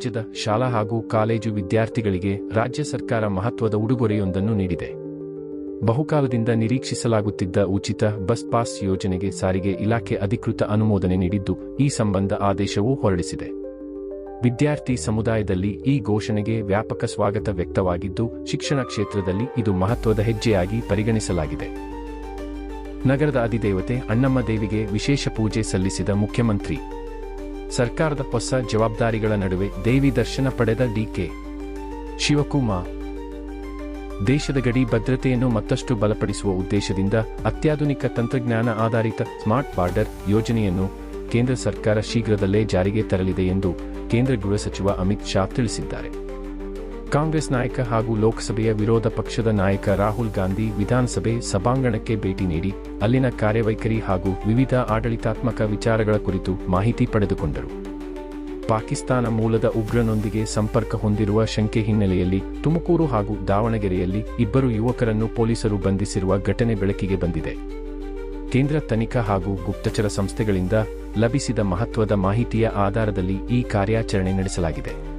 ರಾಜ್ಯದ ಶಾಲಾ ಹಾಗೂ ಕಾಲೇಜು ವಿದ್ಯಾರ್ಥಿಗಳಿಗೆ ರಾಜ್ಯ ಸರ್ಕಾರ ಮಹತ್ವದ ಉಡುಗೊರೆಯೊಂದನ್ನು ನೀಡಿದೆ. ಬಹುಕಾಲದಿಂದ ನಿರೀಕ್ಷಿಸಲಾಗುತ್ತಿದ್ದ ಉಚಿತ ಬಸ್ ಪಾಸ್ ಯೋಜನೆಗೆ ಸಾರಿಗೆ ಇಲಾಖೆ ಅಧಿಕೃತ ಅನುಮೋದನೆ ನೀಡಿದ್ದು, ಈ ಸಂಬಂಧ ಆದೇಶವೂ ಹೊರಡಿಸಿದೆ. ವಿದ್ಯಾರ್ಥಿ ಸಮುದಾಯದಲ್ಲಿ ಈ ಘೋಷಣೆಗೆ ವ್ಯಾಪಕ ಸ್ವಾಗತ ವ್ಯಕ್ತವಾಗಿದ್ದು, ಶಿಕ್ಷಣ ಕ್ಷೇತ್ರದಲ್ಲಿ ಇದು ಮಹತ್ವದ ಹೆಜ್ಜೆಯಾಗಿ ಪರಿಗಣಿಸಲಾಗಿದೆ. ನಗರದ ಅಧಿದೇವತೆ ಅಣ್ಣಮ್ಮ ದೇವಿಗೆ ವಿಶೇಷ ಪೂಜೆ ಸಲ್ಲಿಸಿದ ಮುಖ್ಯಮಂತ್ರಿ. ಸರ್ಕಾರದ ಹೊಸ ಜವಾಬ್ದಾರಿಗಳ ನಡುವೆ ದೇವಿ ದರ್ಶನ ಪಡೆದ ಡಿಕೆ ಶಿವಕುಮಾರ್. ದೇಶದ ಗಡಿ ಭದ್ರತೆಯನ್ನು ಮತ್ತಷ್ಟು ಬಲಪಡಿಸುವ ಉದ್ದೇಶದಿಂದ ಅತ್ಯಾಧುನಿಕ ತಂತ್ರಜ್ಞಾನ ಆಧಾರಿತ ಸ್ಮಾರ್ಟ್ ಬಾರ್ಡರ್ ಯೋಜನೆಯನ್ನು ಕೇಂದ್ರ ಸರ್ಕಾರ ಶೀಘ್ರದಲ್ಲೇ ಜಾರಿಗೆ ತರಲಿದೆ ಎಂದು ಕೇಂದ್ರ ಗೃಹ ಸಚಿವ ಅಮಿತ್ ಶಾ ತಿಳಿಸಿದ್ದಾರೆ. ಕಾಂಗ್ರೆಸ್ ನಾಯಕ ಹಾಗೂ ಲೋಕಸಭೆಯ ವಿರೋಧ ಪಕ್ಷದ ನಾಯಕ ರಾಹುಲ್ ಗಾಂಧಿ ವಿಧಾನಸಭೆ ಸಭಾಂಗಣಕ್ಕೆ ಭೇಟಿ ನೀಡಿ ಅಲ್ಲಿನ ಕಾರ್ಯವೈಖರಿ ಹಾಗೂ ವಿವಿಧ ಆಡಳಿತಾತ್ಮಕ ವಿಚಾರಗಳ ಕುರಿತು ಮಾಹಿತಿ ಪಡೆದುಕೊಂಡರು. ಪಾಕಿಸ್ತಾನ ಮೂಲದ ಉಗ್ರನೊಂದಿಗೆ ಸಂಪರ್ಕ ಹೊಂದಿರುವ ಶಂಕೆ ಹಿನ್ನೆಲೆಯಲ್ಲಿ ತುಮಕೂರು ಹಾಗೂ ದಾವಣಗೆರೆಯಲ್ಲಿ ಇಬ್ಬರು ಯುವಕರನ್ನು ಪೊಲೀಸರು ಬಂಧಿಸಿರುವ ಘಟನೆ ಬೆಳಕಿಗೆ ಬಂದಿದೆ. ಕೇಂದ್ರ ತನಿಖಾ ಹಾಗೂ ಗುಪ್ತಚರ ಸಂಸ್ಥೆಗಳಿಂದ ಲಭಿಸಿದ ಮಹತ್ವದ ಮಾಹಿತಿಯ ಆಧಾರದಲ್ಲಿ ಈ ಕಾರ್ಯಾಚರಣೆ ನಡೆಸಲಾಗಿದೆ.